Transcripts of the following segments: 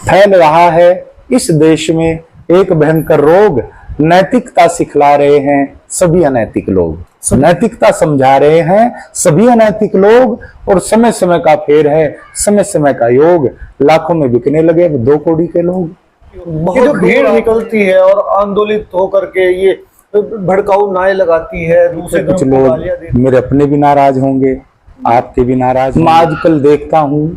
फैल रहा है इस देश में एक भयंकर रोग। नैतिकता सिखला रहे हैं सभी अनैतिक लोग, नैतिकता समझा रहे हैं सभी अनैतिक लोग। और समय समय का फेर है, समय समय का योग। लाखों में बिकने लगे 2 कौड़ी के लोग। ये जो भीड़ निकलती है और आंदोलित होकर के ये भड़काऊ नारे लगाती है, दूसरे कुछ लोग मेरे अपने भी नाराज होंगे, आपके भी नाराज। मैं आजकल देखता हूं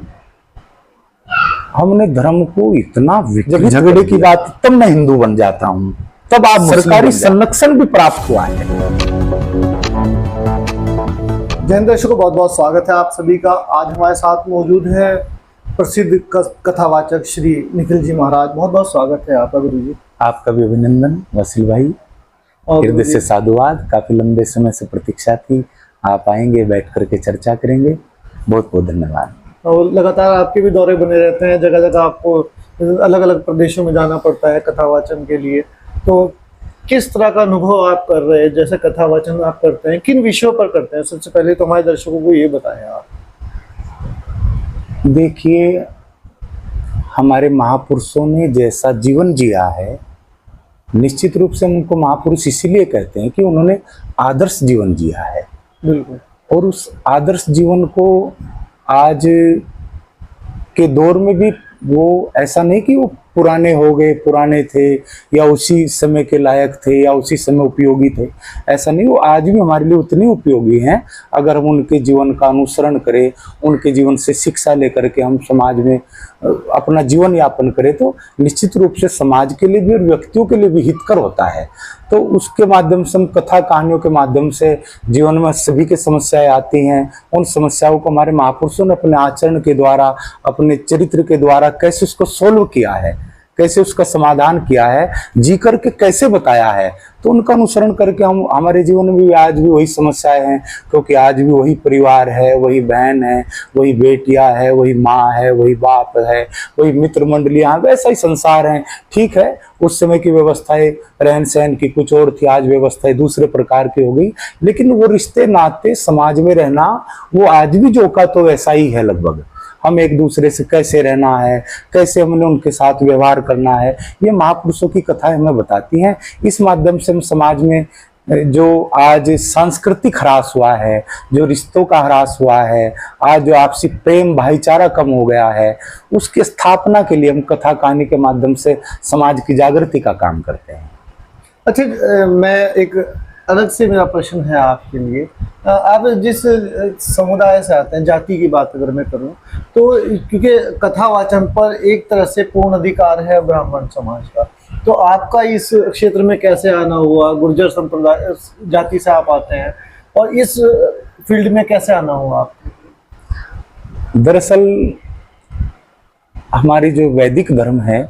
हमने धर्म को इतना, जब झगड़े की बात तब मैं हिंदू बन जाता हूं, तब आप सरकारी संरक्षण भी प्राप्त हुआ है। जैन दर्शकों, बहुत बहुत स्वागत है आप सभी का। आज हमारे साथ मौजूद है प्रसिद्ध कथावाचक श्री निखिल जी महाराज। बहुत बहुत स्वागत है आपका गुरु जी। आपका भी अभिनंदन वसील भाई, हृदय से साधुवाद। काफी लंबे समय से प्रतीक्षा थी, आप आएंगे, बैठ करके चर्चा करेंगे। बहुत बहुत धन्यवाद। और लगातार आपके भी दौरे बने रहते हैं, जगह जगह आपको अलग अलग प्रदेशों में जाना पड़ता है कथावाचन के लिए। तो किस तरह का अनुभव आप कर रहे हैं? जैसे कथावाचन आप करते हैं, किन विषयों पर करते हैं? सबसे पहले तो हमारे दर्शकों को ये बताएं आप। देखिए, हमारे महापुरुषों ने जैसा जीवन जिया है, निश्चित रूप से उनको महापुरुष इसीलिए कहते हैं कि उन्होंने आदर्श जीवन जिया है। बिल्कुल। और उस आदर्श जीवन को आज के दौर में भी वो ऐसा नहीं कि वो पुराने हो गए, पुराने थे या उसी समय के लायक थे या उसी समय उपयोगी थे, ऐसा नहीं। वो आज भी हमारे लिए उतने उपयोगी हैं अगर हम उनके जीवन का अनुसरण करें, उनके जीवन से शिक्षा लेकर के हम समाज में अपना जीवन यापन करें, तो निश्चित रूप से समाज के लिए भी और व्यक्तियों के लिए भी हितकर होता है। तो उसके माध्यम से हम कथा कहानियों के माध्यम से जीवन में सभी की समस्याएं आती हैं, उन समस्याओं को हमारे महापुरुषों ने अपने आचरण के द्वारा, अपने चरित्र के द्वारा कैसे उसको सोल्व किया है, कैसे उसका समाधान किया है, जी करके कैसे बताया है, तो उनका अनुसरण करके हम हमारे जीवन में भी आज भी वही समस्याएं हैं। क्योंकि आज भी वही परिवार है, वही बहन है, वही बेटियां है, वही माँ है, वही बाप है, वही मित्र मंडलियां, वैसा ही संसार है। ठीक है, उस समय की व्यवस्थाएं रहन सहन की कुछ और थी, आज व्यवस्थाएं दूसरे प्रकार की हो गई, लेकिन वो रिश्ते नाते समाज में रहना वो आज भी जो का तो वैसा ही है लगभग। हम एक दूसरे से कैसे रहना है, कैसे हमने उनके साथ व्यवहार करना है, ये महापुरुषों की कथाएं हमें बताती हैं। इस माध्यम से हम समाज में जो आज सांस्कृतिक ह्रास हुआ है, जो रिश्तों का ह्रास हुआ है, आज जो आपसी प्रेम भाईचारा कम हो गया है, उसकी स्थापना के लिए हम कथा कहानी के माध्यम से समाज की जागृति का काम करते हैं। अच्छा, मैं एक अलग से मेरा प्रश्न है आपके लिए। आप जिस समुदाय से आते हैं, जाति की बात अगर मैं करूं, तो क्योंकि कथावाचन पर एक तरह से पूर्ण अधिकार है ब्राह्मण समाज का, तो आपका इस क्षेत्र में कैसे आना हुआ? गुर्जर संप्रदाय जाति से आप आते हैं और इस फील्ड में कैसे आना हुआ आपको? दरअसल हमारी जो वैदिक धर्म है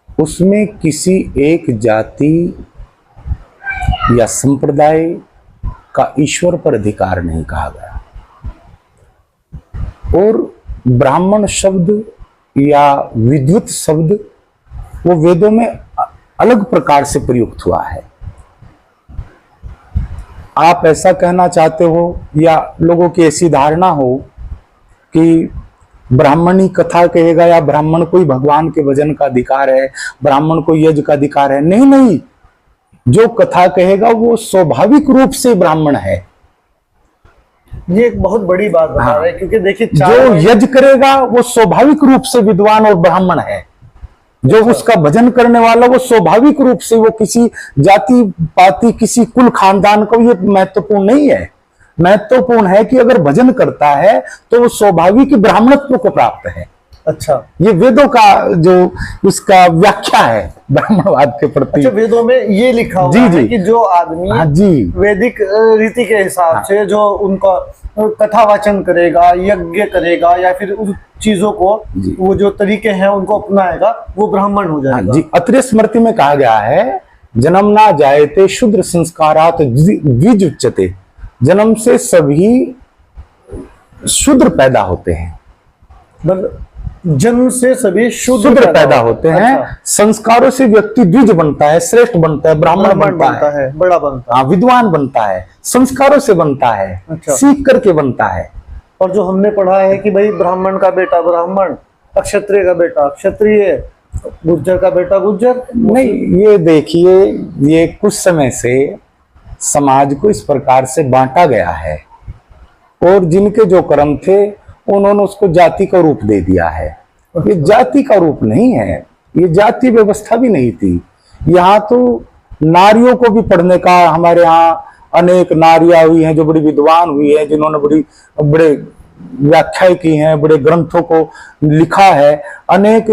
उसमें किसी एक जाति या संप्रदाय का ईश्वर पर अधिकार नहीं कहा गया। और ब्राह्मण शब्द या विद्वत शब्द वो वेदों में अलग प्रकार से प्रयुक्त हुआ है। आप ऐसा कहना चाहते हो या लोगों की ऐसी धारणा हो कि ब्राह्मण ही कथा कहेगा या ब्राह्मण को ही भगवान के भजन का अधिकार है, ब्राह्मण को यज्ञ का अधिकार है। नहीं नहीं, जो कथा कहेगा वो स्वाभाविक रूप से ब्राह्मण है। ये एक बहुत बड़ी बात बता रहे हैं, क्योंकि देखिए जो यज्ञ करेगा वो स्वाभाविक रूप से विद्वान और ब्राह्मण है। जो उसका भजन करने वाला वो स्वाभाविक रूप से, वो किसी जाति पाति किसी कुल खानदान को ये महत्वपूर्ण नहीं है। महत्वपूर्ण है कि अगर भजन करता है तो वो स्वाभाविक ब्राह्मणत्व को प्राप्त है। अच्छा, ये वेदों का जो उसका व्याख्या है ब्राह्मणवाद के प्रति। अच्छा, वेदों में ये लिखा हुआ है कि जो आदमी वैदिक रीति के हिसाब से जो उनका कथावाचन करेगा, यज्ञ करेगा या फिर उन चीजों को, वो जो तरीके हैं उनको अपनाएगा, वो ब्राह्मण हो जाएगा। जी, अत्रि स्मृति में कहा गया है, जन्म ना जायते शूद्र संस्कारात द्विज उच्यते। जन्म से सभी शूद्र पैदा होते हैं, जन्म से सभी शूद्र पैदा होते हैं। अच्छा। संस्कारों से व्यक्ति द्विज बनता है, श्रेष्ठ बनता है, ब्राह्मण बनता है, बड़ा बनता है, विद्वान बनता है, संस्कारों से बनता है। अच्छा। सीख करके बनता है। और जो हमने पढ़ा है कि भाई ब्राह्मण का बेटा ब्राह्मण क्षत्रिय का बेटा क्षत्रिय, गुर्जर का बेटा गुर्जर। नहीं, ये देखिए, ये कुछ समय से समाज को इस प्रकार से बांटा गया है और जिनके जो कर्म थे उन्होंने उसको जाति का रूप दे दिया है। ये जाति का रूप नहीं है, ये जाति व्यवस्था भी नहीं थी। यहाँ तो नारियों को भी पढ़ने का, हमारे यहाँ अनेक नारियां हुई हैं जो बड़ी विद्वान हुई है, जिन्होंने बड़े व्याख्याएं की हैं, बड़े ग्रंथों को लिखा है। अनेक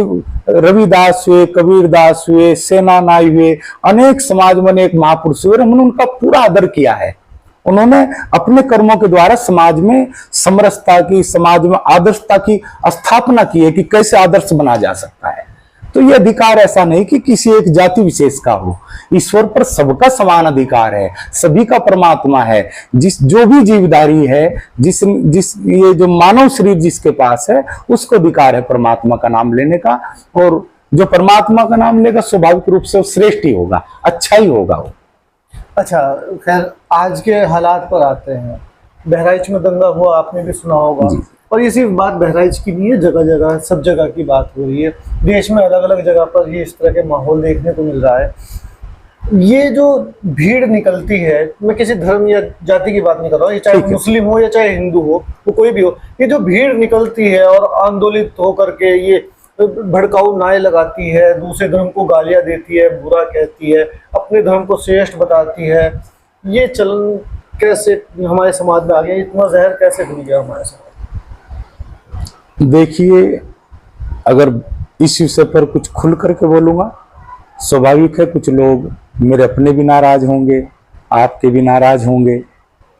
रविदास हुए, कबीरदास हुए, सेनानाई हुए, अनेक समाज में अनेक महापुरुष हुए, हमने उनका पूरा आदर किया है। उन्होंने अपने कर्मों के द्वारा समाज में समरसता की, समाज में आदर्शता की स्थापना की है कि कैसे आदर्श बना जा सकता है। तो ये अधिकार ऐसा नहीं कि किसी एक जाति विशेष का हो। ईश्वर पर सबका समान अधिकार है, सभी का परमात्मा है। जो भी जीवधारी है, जिस ये जो मानव शरीर जिसके पास है, उसको अधिकार है परमात्मा का नाम लेने का। और जो परमात्मा का नाम लेगा स्वाभाविक रूप से वो श्रेष्ठ ही होगा, अच्छा ही होगा वो। अच्छा, खैर आज के हालात पर आते हैं। बहराइच में दंगा हुआ, आपने भी सुना होगा। और ये सिर्फ बात बहराइच की नहीं है, जगह जगह सब जगह की बात हो रही है। देश में अलग अलग जगह पर ये इस तरह के माहौल देखने को मिल रहा है। ये जो भीड़ निकलती है, मैं किसी धर्म या जाति की बात नहीं कर रहा हूँ, ये चाहे मुस्लिम हो या चाहे हिंदू हो, वो कोई भी हो, ये जो भीड़ निकलती है और आंदोलित होकर के ये भड़काऊ नारे लगाती है, दूसरे धर्म को गालियां देती है, बुरा कहती है, अपने धर्म को श्रेष्ठ बताती है, ये चलन कैसे हमारे समाज में आ गया? इतना जहर कैसे घुल गया हमारे समाज? देखिए, अगर इस विषय पर कुछ खुल करके बोलूंगा, स्वाभाविक है कुछ लोग मेरे अपने भी नाराज होंगे, आपके भी नाराज होंगे।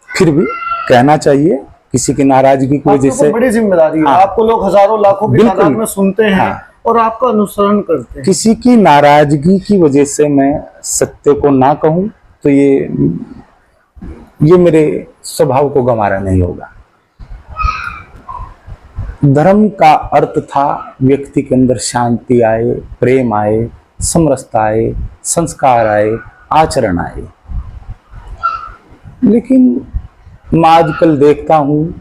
फिर भी कहना चाहिए, किसी की नाराजगी की वजह से बड़ी जिम्मेदारी है। हाँ, आपको लोग हजारों लाखों की तादाद में सुनते हैं। हाँ, और आपका अनुसरण करते हैं। किसी की नाराजगी की वजह से मैं सत्य को ना कहूं तो ये मेरे स्वभाव को गंवारा नहीं होगा। धर्म का अर्थ था व्यक्ति के अंदर शांति आए, प्रेम आए, समरसता आए, संस्कार आए, आचरण आए। लेकिन मैं आजकल देखता हूं,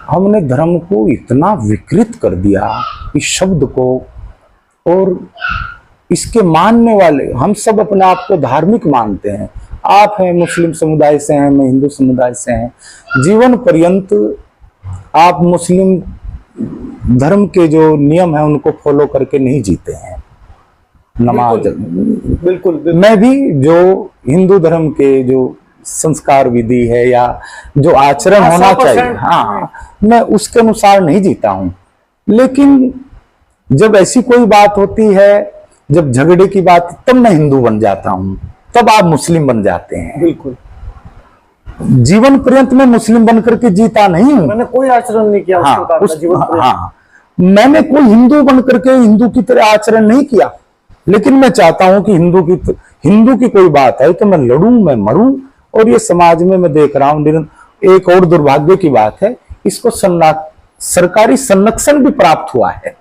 हमने धर्म को इतना विकृत कर दिया इस शब्द को, और इसके मानने वाले हम सब अपने आप को धार्मिक मानते हैं। आप हैं मुस्लिम समुदाय से हैं, मैं हिंदू समुदाय से हैं। जीवन पर्यंत आप मुस्लिम धर्म के जो नियम है उनको फॉलो करके नहीं जीते हैं। नमाज बिल्कुल। मैं भी जो हिंदू धर्म के जो संस्कार विधि है या जो आचरण होना चाहिए, हाँ, मैं उसके अनुसार नहीं जीता हूं। लेकिन जब ऐसी कोई बात होती है, जब झगड़े की बात, तब मैं हिंदू बन जाता हूं, तब आप मुस्लिम बन जाते हैं। बिल्कुल। जीवन पर्यंत मैं मुस्लिम बनकर के जीता नहीं हूं। मैंने कोई आचरण नहीं किया हाँ, उस प्रकार का जीवन पर्यंत। हाँ, मैंने कोई हिंदू बनकर के हिंदू की तरह आचरण नहीं किया। लेकिन मैं चाहता हूं कि हिंदू की कोई बात है तो मैं लड़ूं, मैं मरूं। और ये समाज में मैं देख रहा हूं, एक और दुर्भाग्य की बात है, इसको सरकारी संरक्षण भी प्राप्त हुआ है।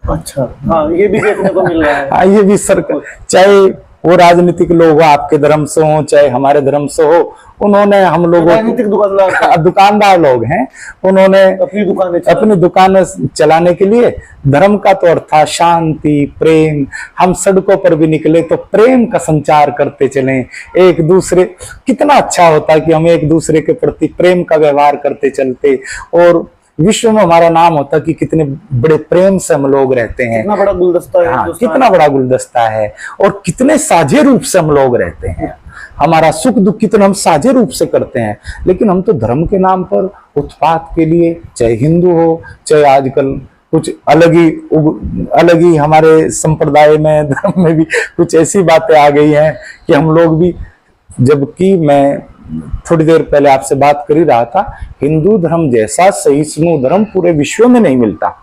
अच्छा, हाँ, ये भी देखने को मिल रहा है। हाँ, ये भी सरकार, चाहे वो राजनीतिक लोग हो, आपके धर्म से हो चाहे हमारे धर्म से हो, उन्होंने हम लोगों राजनीतिक दुकानदार लोग हैं, उन्होंने अपनी दुकानें चलाने के लिए धर्म का तो अर्थ था शांति, प्रेम। हम सड़कों पर भी निकले तो प्रेम का संचार करते चलें, एक दूसरे, कितना अच्छा होता है कि हम एक दूसरे के प्रति प्रेम का व्यवहार करते चलते, और विश्व में हमारा नाम होता कि कितने बड़े प्रेम से हम लोग रहते हैं। कितना बड़ा गुलदस्ता है। हाँ, कितना बड़ा गुलदस्ता है, और कितने साझे रूप से हम लोग रहते हैं। हमारा सुख दुख कितना हम साझे रूप से करते हैं। लेकिन हम तो धर्म के नाम पर उत्पात के लिए, चाहे हिंदू हो चाहे आजकल कुछ अलग ही हमारे संप्रदाय में, धर्म में भी कुछ ऐसी बातें आ गई हैं कि हम लोग भी, जबकि मैं थोड़ी देर पहले आपसे बात कर ही रहा था, हिंदू धर्म जैसा सहिष्णु धर्म पूरे विश्व में नहीं मिलता।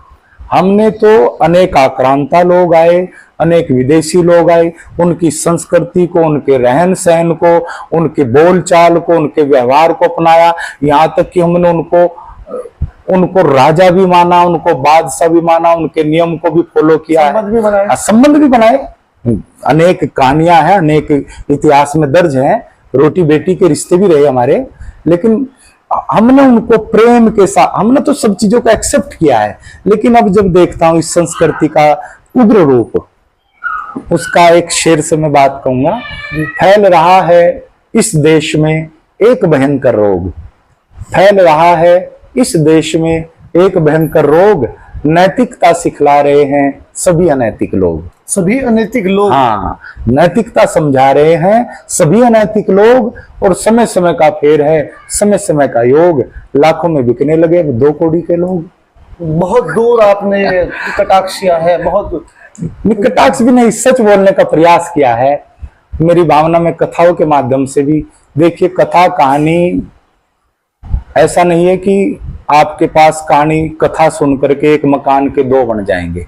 हमने तो अनेक आक्रांता लोग आए, अनेक विदेशी लोग आए, उनकी संस्कृति को, उनके रहन सहन को, उनके बोलचाल को, उनके व्यवहार को अपनाया। यहाँ तक कि हमने उनको राजा भी माना, उनको बादशाह भी माना, उनके नियम को भी फॉलो किया, संबंध भी बनाए। अनेक कहानियां हैं, अनेक इतिहास में दर्ज हैं, रोटी बेटी के रिश्ते भी रहे हमारे। लेकिन हमने उनको प्रेम के साथ, हमने तो सब चीजों को एक्सेप्ट किया है, लेकिन अब जब देखता हूं इस संस्कृति का उग्र रूप, उसका एक शेर से मैं बात कहूंगा। फैल रहा है इस देश में एक भयंकर रोग, फैल रहा है इस देश में एक भयंकर रोग, नैतिकता सिखला रहे हैं सभी अनैतिक लोग। सभी अनैतिक लोग, हाँ, नैतिकता समझा रहे हैं सभी अनैतिक लोग, और समय समय का फेर है, समय समय का योग, लाखों में बिकने लगे 2 कौड़ी के लोग। बहुत दूर आपने कटाक्ष किया है, बहुत कटाक्ष भी नहीं, सच बोलने का प्रयास किया है मेरी भावना में कथाओं के माध्यम से भी। देखिए, कथा कहानी ऐसा नहीं है कि आपके पास कहानी कथा सुन करके एक मकान के 2 बन जाएंगे,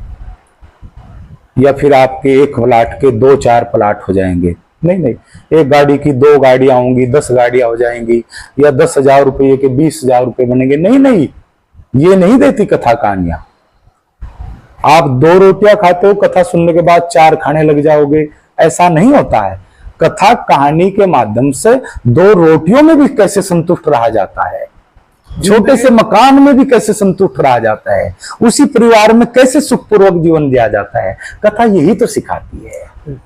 या फिर आपके एक प्लाट के 2-4 प्लाट हो जाएंगे। नहीं नहीं, एक गाड़ी की 2 गाड़ियां होंगी, 10 गाड़ियां हो जाएंगी, या 10,000 रुपये के 20,000 रुपये बनेंगे। नहीं नहीं, ये नहीं देती कथा कहानियां। आप 2 रोटियां खाते हो, कथा सुनने के बाद 4 खाने लग जाओगे, ऐसा नहीं होता है। कथा कहानी के माध्यम से 2 रोटियों में भी कैसे संतुष्ट रहा जाता है, छोटे से मकान में भी कैसे संतुष्ट रहा जाता है, उसी परिवार में कैसे सुखपूर्वक जीवन दिया जाता है, कथा यही तो सिखाती है।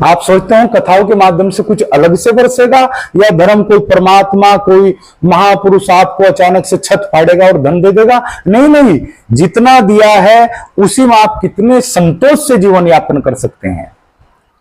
आप सोचते हैं कथाओं के माध्यम से कुछ अलग से बरसेगा, या धर्म कोई परमात्मा कोई महापुरुष आपको अचानक से छत फाड़ेगा और धन दे देगा? नहीं नहीं, जितना दिया है उसी में आप कितने संतोष से जीवन यापन कर सकते हैं,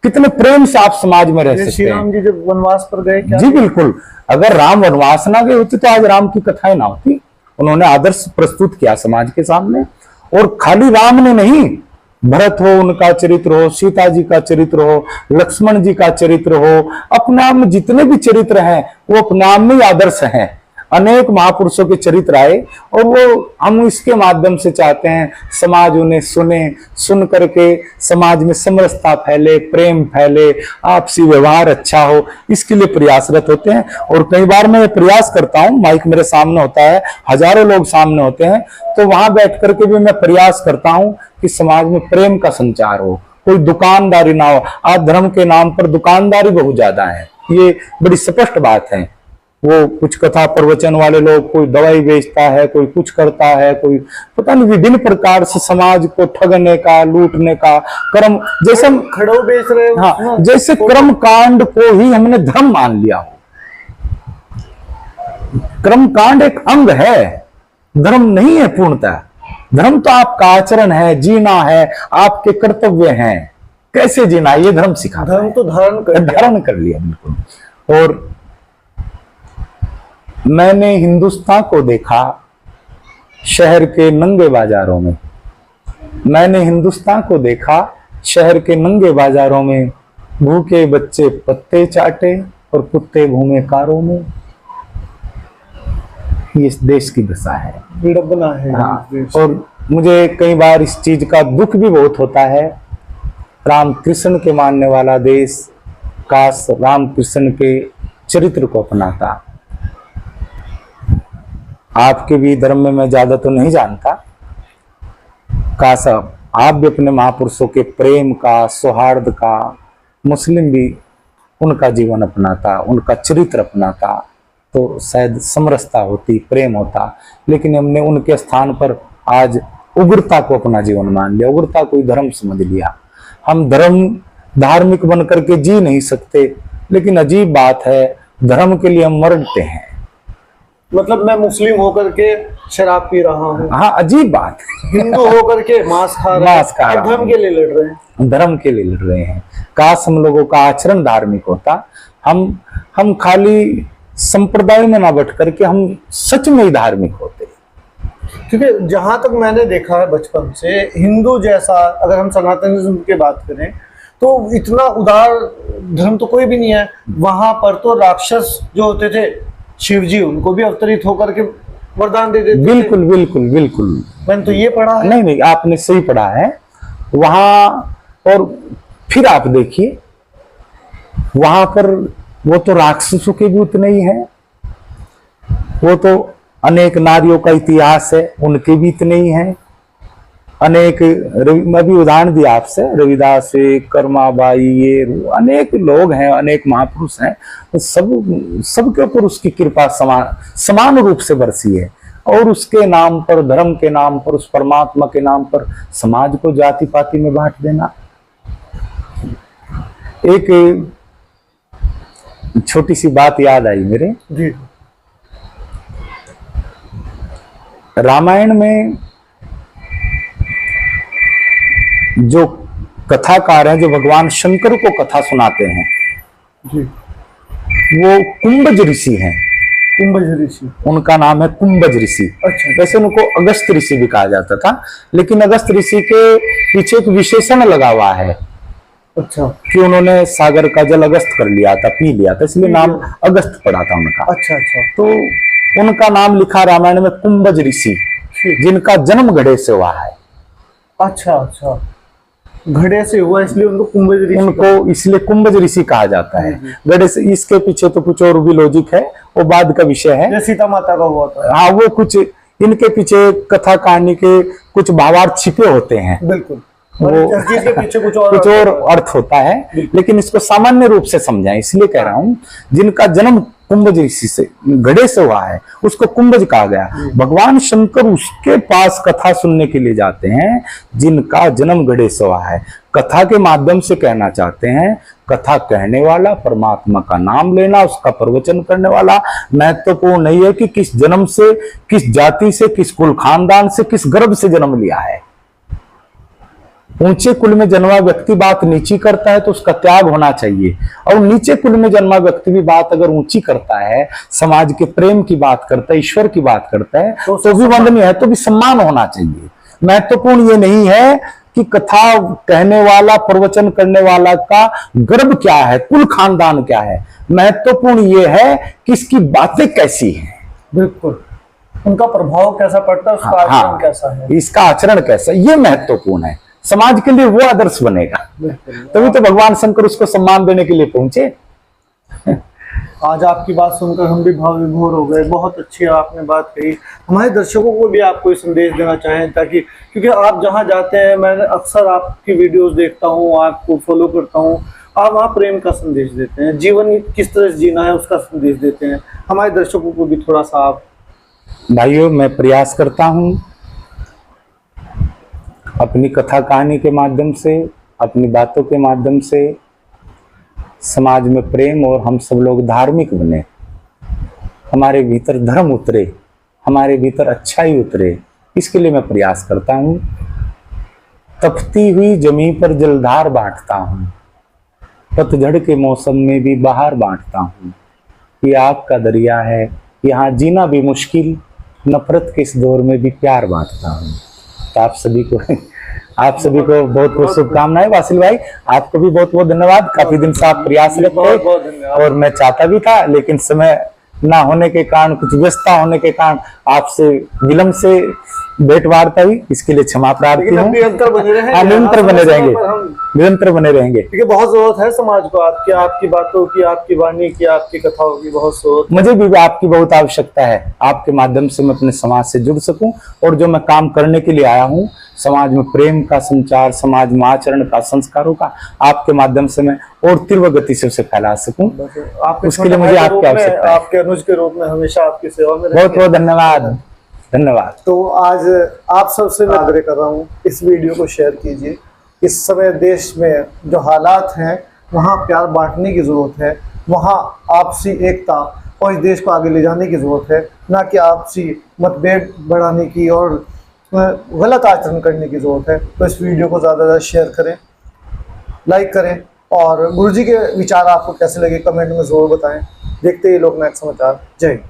कितने प्रेम से आप समाज में रह सकते हैं। श्री राम जी जब वनवास पर गए, क्या जी बिल्कुल, अगर राम वनवास ना गए होते तो आज राम की कथाएं ना होती। उन्होंने आदर्श प्रस्तुत किया समाज के सामने, और खाली राम ने नहीं, भरत हो उनका चरित्र हो, सीता जी का चरित्र हो, लक्ष्मण जी का चरित्र हो, अपने आप में जितने भी चरित्र हैं वो अपने आप में आदर्श हैं। अनेक महापुरुषों के चरित्र आए, और वो हम इसके माध्यम से चाहते हैं समाज उन्हें सुने, सुन करके समाज में समरसता फैले, प्रेम फैले, आपसी व्यवहार अच्छा हो, इसके लिए प्रयासरत होते हैं। और कई बार मैं प्रयास करता हूं, माइक मेरे सामने होता है, हजारों लोग सामने होते हैं, तो वहां बैठ करके भी मैं प्रयास करता हूं कि समाज में प्रेम का संचार हो, कोई दुकानदारी ना हो। आज धर्म के नाम पर दुकानदारी बहुत ज्यादा है, ये बड़ी स्पष्ट बात है। वो कुछ कथा प्रवचन वाले लोग, कोई दवाई बेचता है, कोई कुछ करता है, कोई पता नहीं विभिन्न प्रकार से समाज को ठगने का, लूटने का कर्म, जैसे हम खड़ो बेच रहे हो। हाँ, जैसे कर्म कांड को ही हमने धर्म मान लिया हो। कर्म कांड एक अंग है, धर्म नहीं है पूर्णतः। धर्म तो आपका आचरण है, जीना है, आपके कर्तव्य हैं, कैसे जीना ये धर्म सिखाता है। धर्म तो धारण कर लिया बिल्कुल। और मैंने हिंदुस्तान को देखा शहर के नंगे बाजारों में, मैंने हिंदुस्तान को देखा शहर के नंगे बाजारों में, भूखे बच्चे पत्ते चाटे और कुत्ते घूमे कारों में। ये इस देश की दशा है, विडंबना है। हाँ, और मुझे कई बार इस चीज का दुख भी बहुत होता है। रामकृष्ण के मानने वाला देश काश रामकृष्ण के चरित्र को अपनाता। आपके भी धर्म में मैं ज्यादा तो नहीं जानता, काश आप भी अपने महापुरुषों के प्रेम का, सौहार्द का, मुस्लिम भी उनका जीवन अपनाता, उनका चरित्र अपनाता, तो शायद समरसता होती, प्रेम होता। लेकिन हमने उनके स्थान पर आज उग्रता को अपना जीवन मान लिया, उग्रता को धर्म समझ लिया। हम धार्मिक बन करके जी नहीं सकते, लेकिन अजीब बात है, धर्म के लिए हम मरते हैं। मतलब मैं मुस्लिम होकर के शराब पी रहा हूँ, हाँ, अजीब बात है। हिंदू होकर के मांस खा रहा हूँ, धर्म के लिए लड़ रहे हैं, धर्म के लिए लड़ रहे हैं। काश हम लोगों का आचरण धार्मिक होता, हम खाली संप्रदाय में ना बैठ करके हम सच में ही धार्मिक होते। क्योंकि जहां तक मैंने देखा है बचपन से, हिंदू जैसा, अगर हम सनातनिज्म की बात करें तो इतना उदार धर्म तो कोई भी नहीं है। वहां पर तो राक्षस जो होते थे शिव जी, उनको भी अवतरित होकर के वरदान दे देते। बिल्कुल बिल्कुल बिल्कुल, मैंने तो ये पढ़ा है। नहीं, आपने सही पढ़ा है वहां। और फिर आप देखिए वहां पर वो तो राक्षसों के भी उतने ही हैं, वो तो अनेक नारियों का इतिहास है, उनके भी इतने ही हैं। अनेक मैं भी उदाहरण दिया आपसे, रविदास है, कर्माबाई, ये अनेक लोग हैं, अनेक महापुरुष हैं, तो सबके ऊपर उसकी कृपा समान रूप से बरसी है। और उसके नाम पर, धर्म के नाम पर, उस परमात्मा के नाम पर समाज को जाति पाति में बांट देना। एक छोटी सी बात याद आई मेरे जी। रामायण में जो कथाकार हैं, जो भगवान शंकर को कथा सुनाते हैं, जी। वो कुंभज ऋषि हैं। कुंभज ऋषि, उनका नाम है कुंभज ऋषि। अच्छा। वैसे उनको अगस्त ऋषि भी कहा जाता था, लेकिन अगस्त ऋषि के पीछे एक विशेषण लगा हुआ है। अच्छा। कि उन्होंने सागर का जल अगस्त कर लिया था, पी लिया था, इसलिए नाम अगस्त पड़ा था उनका। अच्छा अच्छा। तो उनका नाम लिखा रामायण में कुंभज ऋषि, जिनका जन्म घड़े से हुआ है। अच्छा अच्छा, घड़े से हुआ इसलिए उनको कुंभज ऋषि, उनको इसलिए कुंभज ऋषि कहा जाता है। घड़े से, इसके पीछे तो कुछ और भी लॉजिक है, वो बाद का विषय है। जैसे सीता माता का हुआ था। हाँ, वो कुछ इनके पीछे कथा कहानी के कुछ भावार्थ छिपे होते हैं। बिल्कुल, वो चीज के पीछे कुछ और अर्थ होता है, लेकिन इसको सामान्य रूप से समझाएं, इसलिए कह रहा हूं। जिनका जन्म कुंभज ऋषि से, घड़े से हुआ है, उसको कुंभज कहा गया। भगवान शंकर उसके पास कथा सुनने के लिए जाते हैं जिनका जन्म घड़े से हुआ है। कथा के माध्यम से कहना चाहते हैं, कथा कहने वाला, परमात्मा का नाम लेना, उसका प्रवचन करने वाला महत्वपूर्ण नहीं है कि किस जन्म से, किस जाति से, किस कुल खानदान से, किस गर्भ से जन्म लिया है। ऊंचे कुल में जन्मा व्यक्ति बात नीची करता है तो उसका त्याग होना चाहिए, और नीचे कुल में जन्मा व्यक्ति भी बात अगर ऊंची करता है, समाज के प्रेम की बात करता है, ईश्वर की बात करता है, तो भी वंदनीय है, तो भी सम्मान होना चाहिए। महत्वपूर्ण ये नहीं है कि कथा कहने वाला, प्रवचन करने वाला का गर्भ क्या है, कुल खानदान क्या है। महत्वपूर्ण ये है कि इसकी बातें कैसी हैं। बिल्कुल, उनका प्रभाव कैसा पड़ता है, उसका आचरण कैसा है, इसका आचरण कैसा, ये महत्वपूर्ण है। समाज के लिए वो आदर्श बनेगा, तभी तो भगवान शंकर उसको सम्मान देने के लिए पहुंचे। आज आपकी बात सुनकर हम भी भाव विभोर हो गए। बहुत अच्छी आपने बात कही। हमारे दर्शकों को भी आप कोई संदेश देना चाहें, ताकि, क्योंकि आप जहां जाते हैं, मैं अक्सर आपकी वीडियोस देखता हूं, आपको फॉलो करता हूं, आप वहाँ प्रेम का संदेश देते हैं, जीवन किस तरह से जीना है उसका संदेश देते हैं। हमारे दर्शकों को भी थोड़ा सा आप। भाइयों, मैं प्रयास करता हूं अपनी कथा कहानी के माध्यम से, अपनी बातों के माध्यम से समाज में प्रेम, और हम सब लोग धार्मिक बने, हमारे भीतर धर्म उतरे, हमारे भीतर अच्छाई उतरे, इसके लिए मैं प्रयास करता हूँ। तपती हुई जमीन पर जलधार बांटता हूँ, पतझड़ के मौसम में भी बहार बांटता हूँ। ये आपका दरिया है, यहाँ जीना भी मुश्किल, नफरत के इस दौर में भी प्यार बांटता हूँ। तो आप सभी को बहुत बहुत शुभकामनाएं। वासिल भाई, आपको भी बहुत बहुत धन्यवाद। काफी दिन से आप प्रयासरत थे, और मैं चाहता भी था, लेकिन समय ना होने के कारण, कुछ व्यस्तता होने के कारण आपसे विलंब से भेंट वार्ता हुई, इसके लिए क्षमा प्रार्थी हूँ। निरंतर बने रहेंगे, निरंतर बने रहेंगे, निरंतर बने रहेंगे, क्योंकि बहुत जरूरत है समाज को आपकी बातों की, आपकी वाणी की, आपकी कथाओं की बहुत जरूरत। मुझे भी आपकी बहुत आवश्यकता है। आपके माध्यम से मैं अपने समाज से जुड़ सकूं, और जो मैं काम करने के लिए आया हूं, समाज में प्रेम का संचार, समाज में आचरण का, संस्कारों का, आपके माध्यम से मैं और तीव्र गति से उसे फैला सकूं। उसके लिए मुझे आपकी आवश्यकता है। आपके अनुज के रूप में हमेशा आपकी सेवा में। बहुत बहुत धन्यवाद। धन्यवाद। तो आज आप सबसे मैं आग्रह कर रहा हूँ, इस वीडियो को शेयर कीजिए। इस समय देश में जो हालात हैं, वहाँ प्यार बांटने की जरूरत है, वहाँ आपसी एकता और इस देश को आगे ले जाने की जरूरत है, ना कि आपसी मतभेद बढ़ाने की और गलत आचरण करने की जरूरत है। तो इस वीडियो को ज़्यादा से ज़्यादा शेयर करें, लाइक करें, और गुरुजी के विचार आपको कैसे लगे कमेंट में ज़रूर बताएं। देखते ही लोकनायक समाचार। जय हिंद।